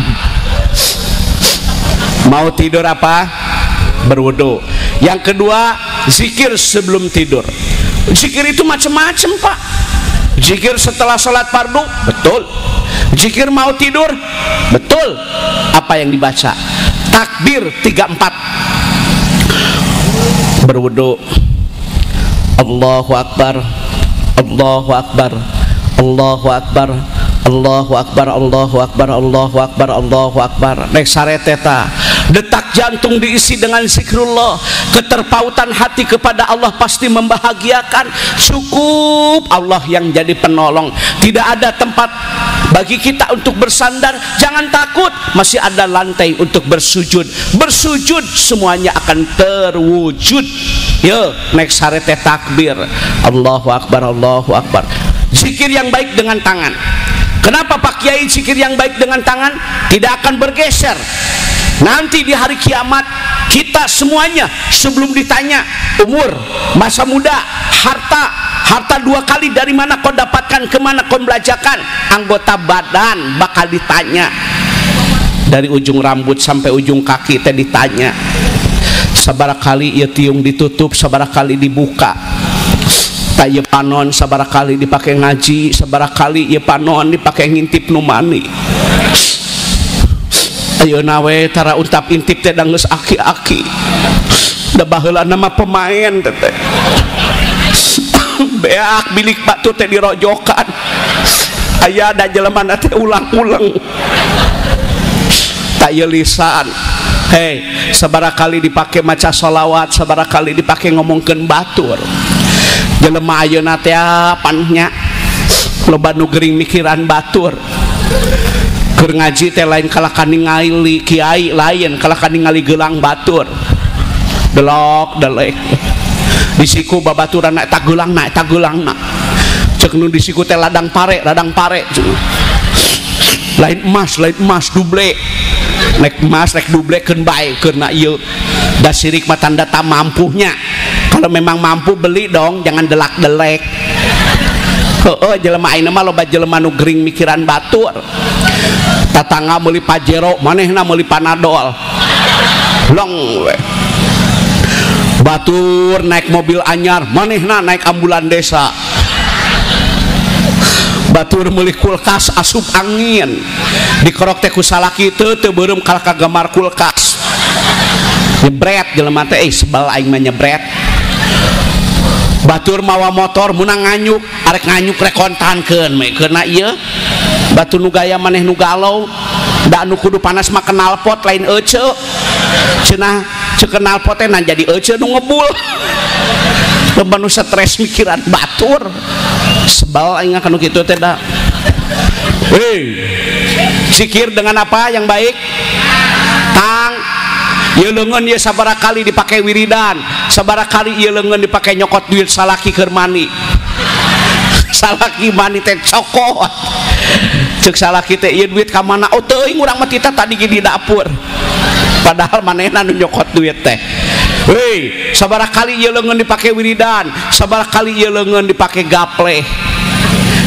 Mau tidur apa? Berwudu. Yang kedua, zikir sebelum tidur. Zikir itu macam-macam Pak. Zikir setelah sholat fardu, betul. Zikir mau tidur, betul. Apa yang dibaca? Takbir 3-4. Berwudu. Allahu Akbar, Allahu Akbar, Allahu Akbar, Allahu Akbar, Allahu Akbar, Allahu Akbar, Allahu Akbar. Nek sare teta, detak jantung diisi dengan zikrullah, keterpautan hati kepada Allah pasti membahagiakan. Cukup Allah yang jadi penolong. Tidak ada tempat bagi kita untuk bersandar. Jangan takut, masih ada lantai untuk bersujud. Bersujud semuanya akan terwujud. Yo, nek sare teh takbir, Allahu Akbar, Allahu Akbar. Zikir yang baik dengan tangan. Kenapa Pak Kiai zikir yang baik dengan tangan? Tidak akan bergeser. Nanti di hari kiamat kita semuanya sebelum ditanya umur, masa muda, harta 2 kali dari mana kau dapatkan, kemana kau belanjakan, anggota badan bakal ditanya. Dari ujung rambut sampai ujung kaki teh ditanya. Sabaraha kali ieu tiung ditutup, sabaraha kali dibuka. Tak ieu panon sabaraha kali dipake ngaji, sabaraha kali ieu panon dipake ngintip nu mani. Ayeuna we tara untap intip teh da geus aki-aki. Da baheula nama pemain teh. Beak bilik batu teh dirojokan. Aya da jelema teh ulang-ulang. Tak ieu lisan. Hei, sabaraha kali dipake maca sholawat, sabaraha kali dipake ngomongkeun batur. Jelema ayeuna teh pannya loba nu gering mikiran batur. Keur ngaji teh lain kalakan ningali kiai, lain kalakan ningali gelang batur. Delok delek. Disiku babaturan eta geulangna, eta geulangna. Ceuk nu disiku teh ladang pare. Lain emas duble. Nek emas rek dublekeun bae keurna ieu. Da sirik mah tanda tak mampunya. Kalau memang mampu beli dong, jangan delak-delek. Heueuh jelema ayeuna mah loba jelema nu gering mikiran batur. Tatangga meuli Pajero, manehna meuli Panadol. Long we. Batur naik mobil anyar, manehna naik ambulan desa. Batur meuli kulkas asup angin. Dikerok teh ku salaki teu beureum kal kagamar kulkas. Nyebret jelema teh sebal aing mah nyebret. Batur mawa motor munang nganyuk, arek nganyuk rek kontankeun we keuna ieu. Batu nu gaya maneh nu galau, da anu kudu panas mah knalpot lain ece. Cenah ceuk knalpot teh nan jadi ece nu ngebul. Loba nu stres mikiran batur. Sebal aing kana kitu teh da. Zikir dengan apa yang baik? Ieu leungeun ieu sabaraha kali dipake wiridan, sabaraha kali ieu leungeun dipake nyokot duit salaki keur mani. Salaki mani teh cokot. Ceuk salaki teh ieu duit ka mana? Oh teuing urang mah tita tadi di dapur. Padahal manehna nu nyokot duit teh. Hei, sabaraha kali ieu leungeun dipake wiridan, sabaraha kali ieu leungeun dipake gapleh.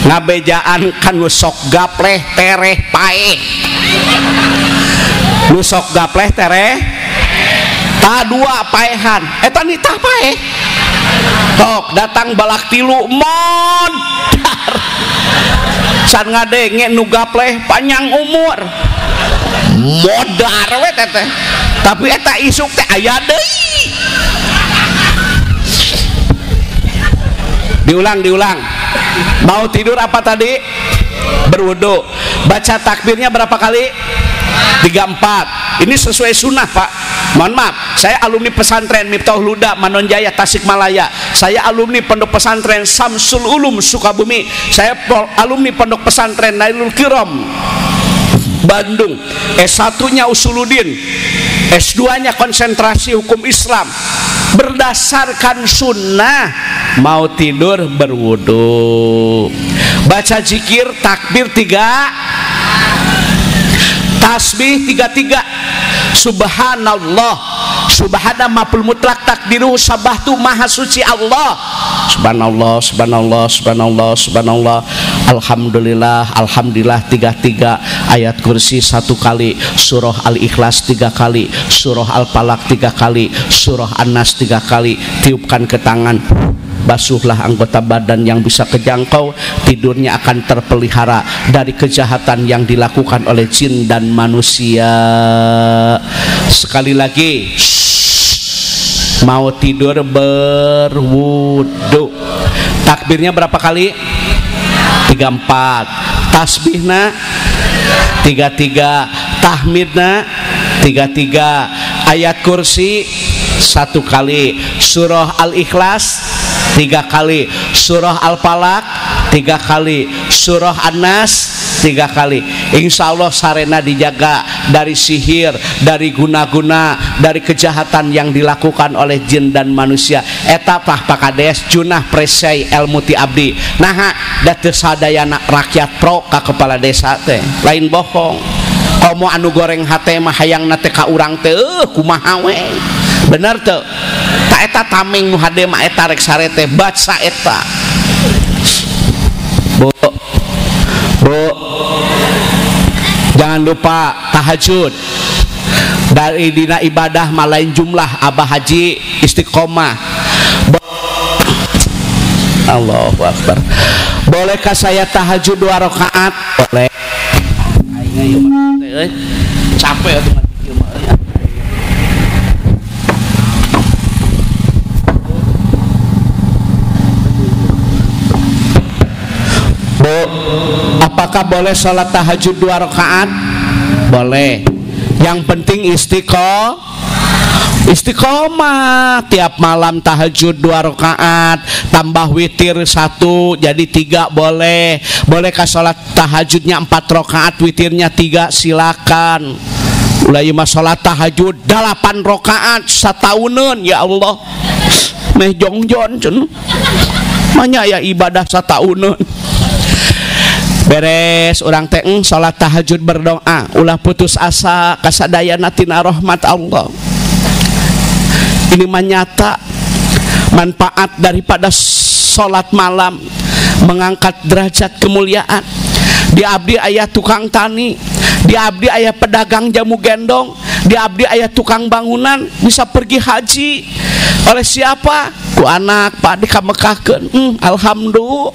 Ngabejaan kan nu sok gapleh tereh paeh. Nu sok gapleh tereh dua paehan eta nitah paeh. Tok datang balak tilu modar. San ngadenge nu gapleh panjang umur. Modar we teteh. Tapi eta isuk teh aya deui. Diulang. Mau tidur apa tadi? Berwudu. Baca takbirnya berapa kali? 3-4. Ini sesuai sunnah, Pak. Mohon maaf, saya alumni pesantren Miftahul Huda Manonjaya Tasikmalaya. Saya alumni pondok pesantren Samsul Ulum Sukabumi. Saya alumni pondok pesantren Nailul Kiram Bandung. S1-nya Usuluddin, S2-nya konsentrasi hukum Islam. Berdasarkan sunnah, mau tidur berwudu, baca zikir, takbir 3, tasbih 33, subhanallah, subhana maful mutlak takdiru sabahtu maha suci Allah, subhanallah, subhanallah, subhanallah, subhanallah, alhamdulillah, alhamdulillah 33, ayat kursi 1 kali, surah Al-Ikhlas 3 kali, surah Al-Falaq 3 kali, surah An-Nas 3 kali. Tiupkan ke tangan, basuhlah anggota badan yang bisa kejangkau. Tidurnya akan terpelihara dari kejahatan yang dilakukan oleh jin dan manusia. Sekali lagi, mau tidur berwudu. Takbirnya berapa kali? 34. Tasbihna 33, tahmidna 33, ayat kursi 1 kali, surah Al-Ikhlas 3 kali, surah Al-Falaq 3 kali, surah An-Nas 3 kali. Insya Allah sarena dijaga dari sihir, dari guna-guna, dari kejahatan yang dilakukan oleh jin dan manusia. Eta Pak Kades junah presai ilmu ti abdi. Nah, dateu sadayana rakyat pro ka kepala desa teh lain bohong. Komo anu goreng hate mah hayang nate ka urang teh kumaha we. Bener teu? Ta eta tameng nu hade mah eta rek sarete baca eta. Bu, jangan lupa tahajud. Dari dina ibadah malain jumlah Abah Haji istiqomah. Allahu Akbar. Bolehkah saya tahajud 2 rakaat? Boleh. Capek atuh ngapikir mah. Bu, apakah boleh sholat tahajud 2 rakaat? Boleh. Yang penting istiqomah. Tiap malam tahajud 2 rakaat, tambah witir 1 jadi 3 boleh. Bolehkah sholat tahajudnya 4 rakaat, witirnya 3? Silakan. Ulah mah sholat tahajud 8 rakaat satauneun, ya Allah. Meh jongjon cun. Manya ya ibadah satauneun. Beres orang teh sholat tahajud berdoa, ulah putus asa kasadayana tina rahmat Allah. Ini menyata manfaat daripada sholat malam, mengangkat derajat kemuliaan. Di abdi aya tukang tani, di abdi aya pedagang jamu gendong, di abdi aya tukang bangunan, bisa pergi haji. Oleh siapa? Ku anak Pak dikamekahkeun. Alhamdulillah.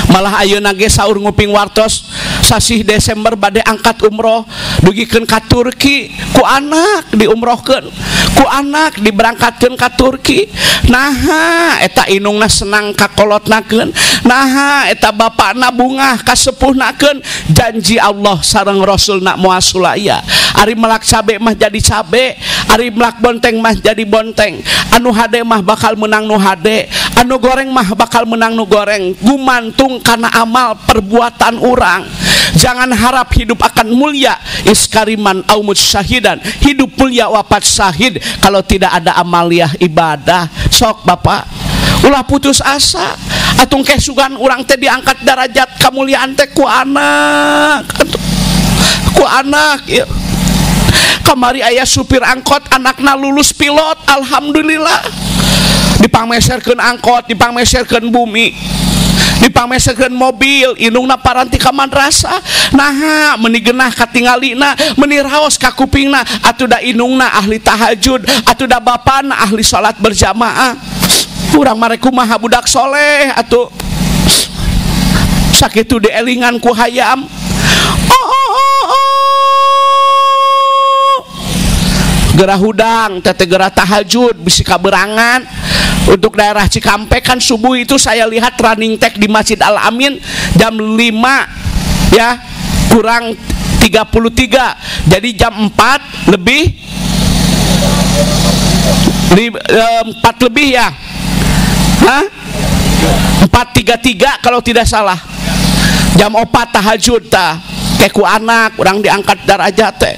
Malah ayeuna ge saur nguping wartos sasih Desember bade angkat umroh dugikeun ka Turki, ku anak diumrohkeun, ku anak diberangkatkeun ka Turki. Naha eta inungna senang kakolotnakeun, naha eta bapakna bungah kasepuhnakeun. Janji Allah sareng Rasulna moal sulaya. Ari melak cabe mah jadi cabe, ari melak bonteng mah jadi bonteng. Anu hade mah bakal menang nu hade, anu goreng mah bakal menang nu goreng. Gumantung karena amal perbuatan orang. Jangan harap hidup akan mulia iskariman aumut syahidan, hidup mulia wafat syahid kalau tidak ada amaliah ibadah. Sok Bapak ulah putus asa, atung kesugan orang teh diangkat derajat kemuliaan teh ku anak ya. Kamari ayah supir angkot anakna lulus pilot, alhamdulillah. Dipangmeserkeun angkot, dipangmeserkeun bumi, dipangmeserkeun mobil, indungna paranti ka madrasah. Naha meuni geunah katingalina, meuni raos ka kupingna, atuh da indungna ahli tahajud, atuh da bapana ahli salat berjamaah. Urang mare kumaha budak soleh atuh. Sakitu dielingan ku hayam. Gerah hudang tete gerah tahajud bisi kaberangan. Untuk daerah Cikampek kan subuh itu saya lihat running tag di Masjid Al Amin jam 5 ya kurang 33, jadi jam 4 lebih 4 lebih ya, 4.33 kalau tidak salah, jam 4 tahajud tah keku anak orang diangkat darajat teh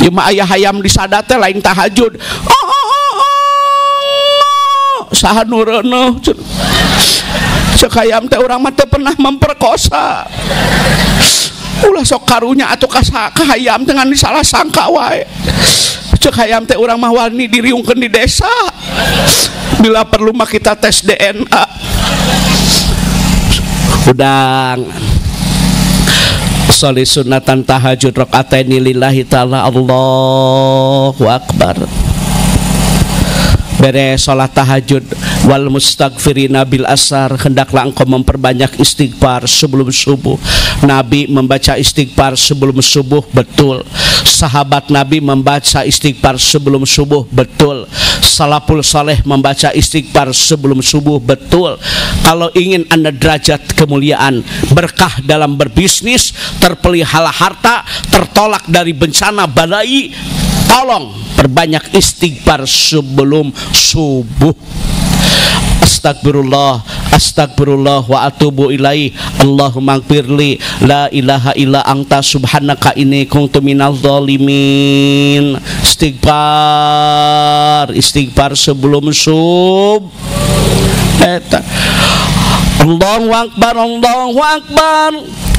cuma ayah hayam disada teh lain tahajud saha nureuneuh cek hayam teh urang mah teu pernah memperkosa ulah sok karunya atuh ka hayam teh ngan disalah sangka wae cek hayam teh urang mah wani diriungkeun di desa bila perlu mah kita tes DNA udang sholli sunatan tahajud rakaataini lillahi ta'ala Allahu akbar. Beres sholat tahajud wal mustaghfirina bil asar, hendaklah engkau memperbanyak istighfar sebelum subuh. Nabi membaca istighfar sebelum subuh, betul. Sahabat Nabi membaca istighfar sebelum subuh, betul. Salaful saleh membaca istighfar sebelum subuh, betul. Kalau ingin Anda derajat kemuliaan, berkah dalam berbisnis, terpelihara harta, tertolak dari bencana badai, tolong perbanyak istighfar sebelum subuh. Astagfirullah, astagfirullah wa atubu ilaih. Allahumma gfirli, la ilaha illa anta subhanaka inni kuntu minadz zalimin. Istighfar, istighfar sebelum subuh. Allahu akbar, Allahu akbar.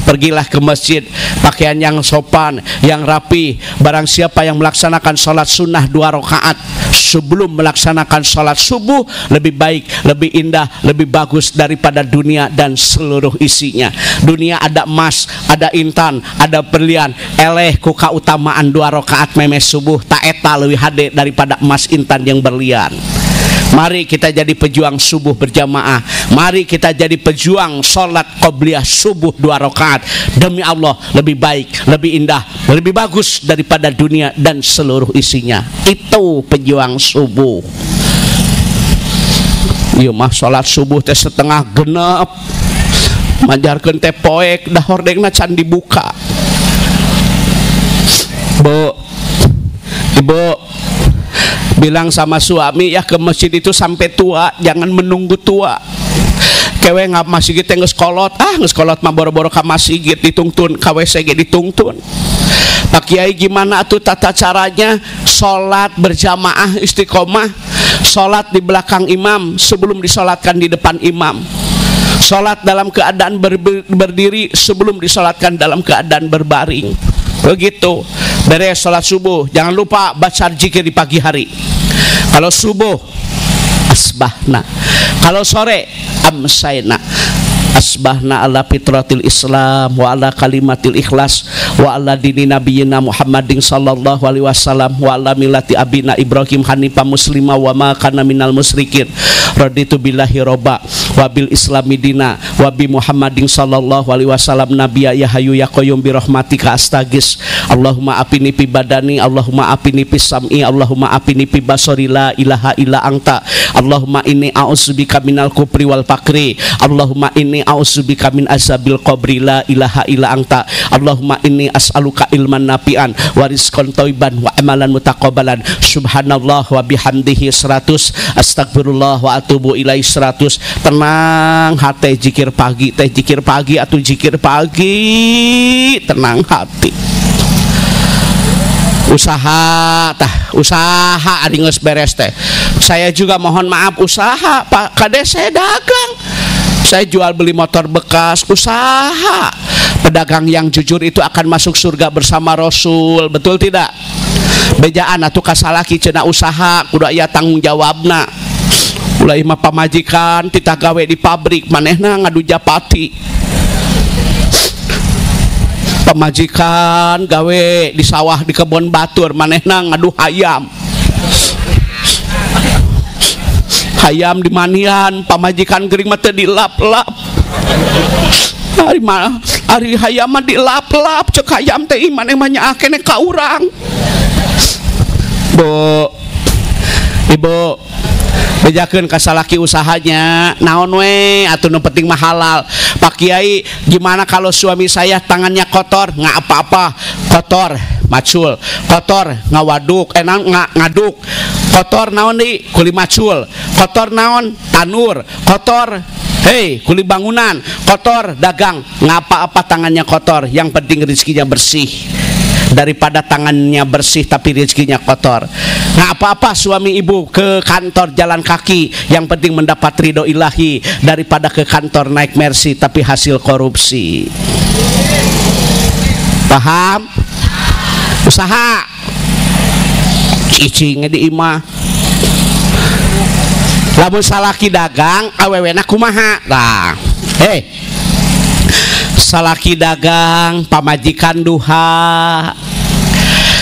Pergilah ke masjid, pakaian yang sopan, yang rapi. Barang siapa yang melaksanakan sholat sunnah 2 rakaat sebelum melaksanakan sholat subuh, lebih baik, lebih indah, lebih bagus daripada dunia dan seluruh isinya. Dunia ada emas, ada intan, ada berlian, eleh ku kautamaan 2 rakaat memes subuh, tak eta leuwih hade daripada emas intan yang berlian. Mari kita jadi pejuang subuh berjamaah. Mari kita jadi pejuang sholat qobliyah subuh 2 rakaat. Demi Allah lebih baik, lebih indah, lebih bagus daripada dunia dan seluruh isinya. Itu pejuang subuh. Ieu mah sholat subuh teh setengah genep, manjarkeun teh poek, dah hordengna can dibuka. Bu, ibu bilang sama suami ya, ke masjid itu sampai tua, jangan menunggu tua. Kewe ngap masjid teh geus kolot, geus kolot mah boro-boro ka masjid ditungtun, ka WC ge ditungtun. Pak Kiai gimana tuh tata caranya sholat berjamaah istiqomah? Sholat di belakang imam sebelum disolatkan di depan imam. Sholat dalam keadaan berdiri sebelum disolatkan dalam keadaan berbaring. Begitu. Beres sholat subuh, jangan lupa baca zikir di pagi hari. Kalau subuh asbahna, kalau sore amsayna. Asbahna ala fitratil Islam wa ala kalimatil ikhlas wa ala dini nabiyina Muhammadin sallallahu alaihi wasallam wa ala millati abina Ibrahim hanifah muslima wa ma kana minal musyrikin. Raditu billahi robba wa bil islami dina wa bi Muhammadin sallallahu alaihi wasallam nabiyya ya hayyu ya qayyum bi rahmatika astagis. Allahumma apini fi badani, Allahumma apini fi sam'i, Allahumma apini fi basari, la ilaha illa anta. Allahumma inni a'udzubika minal kufri wal fakri. Allahumma inni a'udzubika min azabil qabri, la ilaha illa anta. Allahumma inni as'aluka ilman nafi'an wa rizqan thayyiban wa amalan mutaqabbalan. Subhanallah wa bihamdihi 100, astagfirullah wa atubu ilaih 100. Tenang hati, zikir pagi teh zikir pagi atau zikir pagi, tenang hati. Usaha ari geus beres teh. Saya juga mohon maaf usaha, Pak Kades, saya dagang. Saya jual beli motor bekas, usaha. Pedagang yang jujur itu akan masuk surga bersama Rasul, betul tidak? Bejaan atuh kasalaki cenah usaha kudu aya tanggung jawabna. Ulah mah pamajikan titah gawe di pabrik, manehna ngadu japati. Pemajikan gawe di sawah di kebun batur, manehna ngadu hayam. Hayam di manian, pamajikan gering mah teh dilap-lap. Ari hayam mah dilap-lap, cek hayam teh maneh mah nyaah keneh ka urang. Bu, Ibu, bejakeun ka salaki usahanya naon we atuh nu penting mah halal. Pak Kiai, gimana kalau suami saya tangannya kotor? Nggak apa-apa, kotor macul, kotor ngawaduk, ngaduk, kotor naon di kuli macul, kotor naon tanur, kotor hei kuli bangunan, kotor dagang, nggak apa-apa tangannya kotor, yang penting rezekinya bersih. Daripada tangannya bersih tapi rezekinya kotor. Nggak apa-apa suami ibu ke kantor jalan kaki, yang penting mendapat ridho ilahi, daripada ke kantor naik mercy tapi hasil korupsi. Paham? Usaha cicingnya di imah. Lamun salaki dagang awewena kumaha? Nah, salaki dagang pamajikan duha,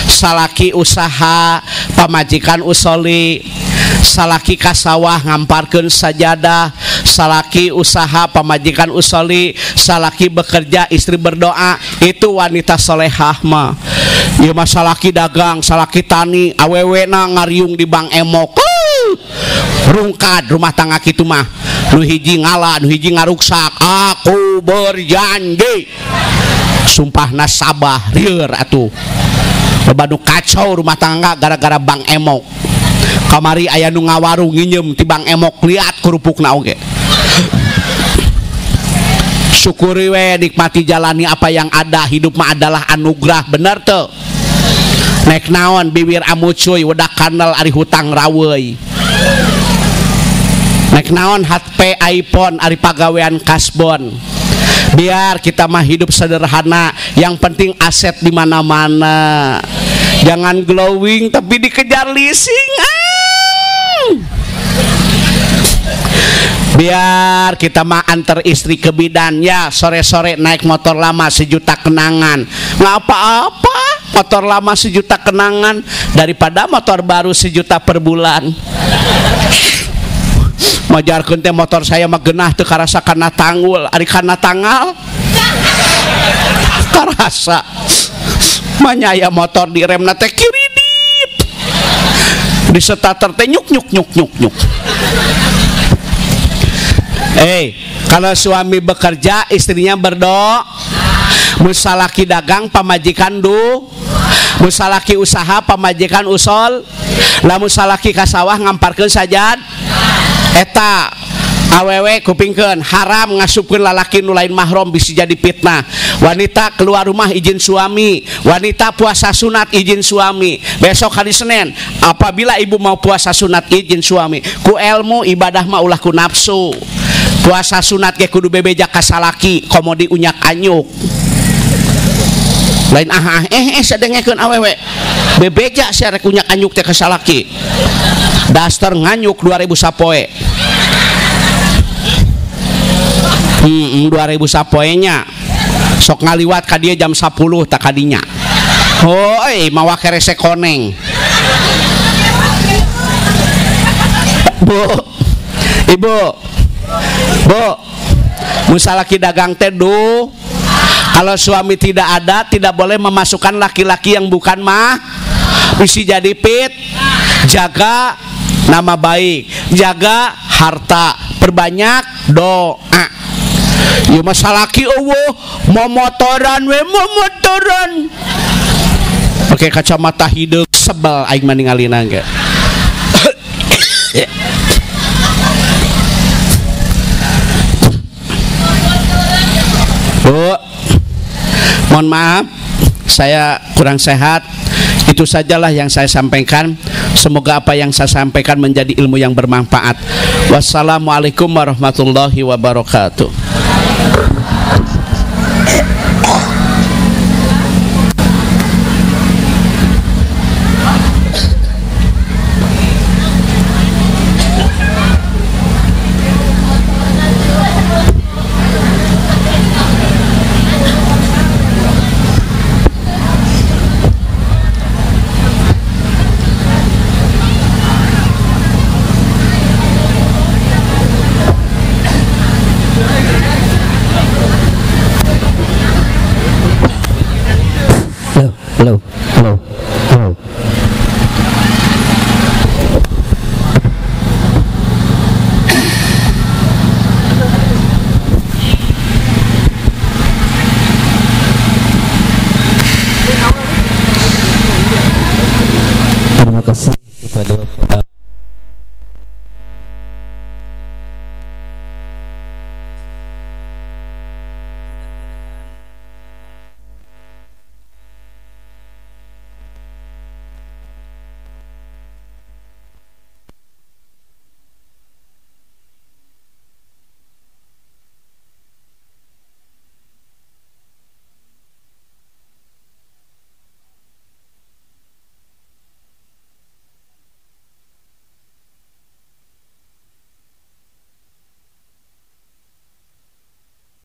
salaki usaha pamajikan usoli, salaki kasawah ngamparkeun sajadah, salaki usaha pamajikan usoli, salaki bekerja istri berdoa, itu wanita solehah mah. Ieu mah salaki dagang, salaki tani, awewena ngariung di Bang Emok. Rungkad rumah tangga kitu mah. Nu hiji ngalah, nu hiji ngaruksak. Aku berjanji. Sumpahna sabah rieur atuh. Loba nu kacau rumah tangga gara-gara Bang Emok. Kamari aya nu ngawarung nginjem ti Bang Emok, liat kerupukna oge. Syukuri we, nikmati jalani apa yang ada. Hidup mah adalah anugerah, bener tuh. Nek naon bibir amucuy wedak kanal ari hutang raweuy. Nek naon HP iPhone ari pagawean kasbon. Biar kita mah hidup sederhana, yang penting aset di mana-mana. Jangan glowing tapi dikejar leasing. Biar kita mah antar istri ke bidan, ya sore-sore naik motor lama 1 juta kenangan. Nggak apa-apa, motor lama 1 juta kenangan daripada motor baru 1 juta per bulan. Majarkeun teh motor saya mah geunah teu karasa kana tanggul, ari kana tanggal karasa. Manyaya motor di remna teh kiridip, di starter teh nyuk nyuk nyuk nyuk nyuk. Kalau suami bekerja istrinya berdoa, musalaki dagang pamajikan musalaki usaha pamajikan usol, lamun salaki kasawah ngamparkeun sajad. Eta awewe kupingkeun haram ngasupkeun lalaki nu lain mahram bisa jadi fitnah. Wanita keluar rumah izin suami, wanita puasa sunat izin suami. Besok hari Senin apabila ibu mau puasa sunat izin suami. Ku ilmu ibadah mah ulah ku nafsu. Puasa sunat ge kudu bebeja ka salaki, komodi unyak anyuk. Lain sadengekeun awewe. Bebeja sarek unyak anyuk teh ka salaki. Daster nganyuk 2000 sapoe. 2000 sapoenya. Sok ngaliwat ka dia jam 10 tak kadinya. Mawa kerese koneng. Ibu, musalaki dagang teh kalau suami tidak ada, tidak boleh memasukkan laki-laki yang bukan bisa jadi jaga nama baik, jaga harta, perbanyak doa. Ya masalaki mau motoran pakai kacamata hidup sebel aing maningalina ge. Bu, mohon maaf saya kurang sehat. Itu sajalah yang saya sampaikan. Semoga apa yang saya sampaikan menjadi ilmu yang bermanfaat. Wassalamualaikum warahmatullahi wabarakatuh. kasih kepada Bapak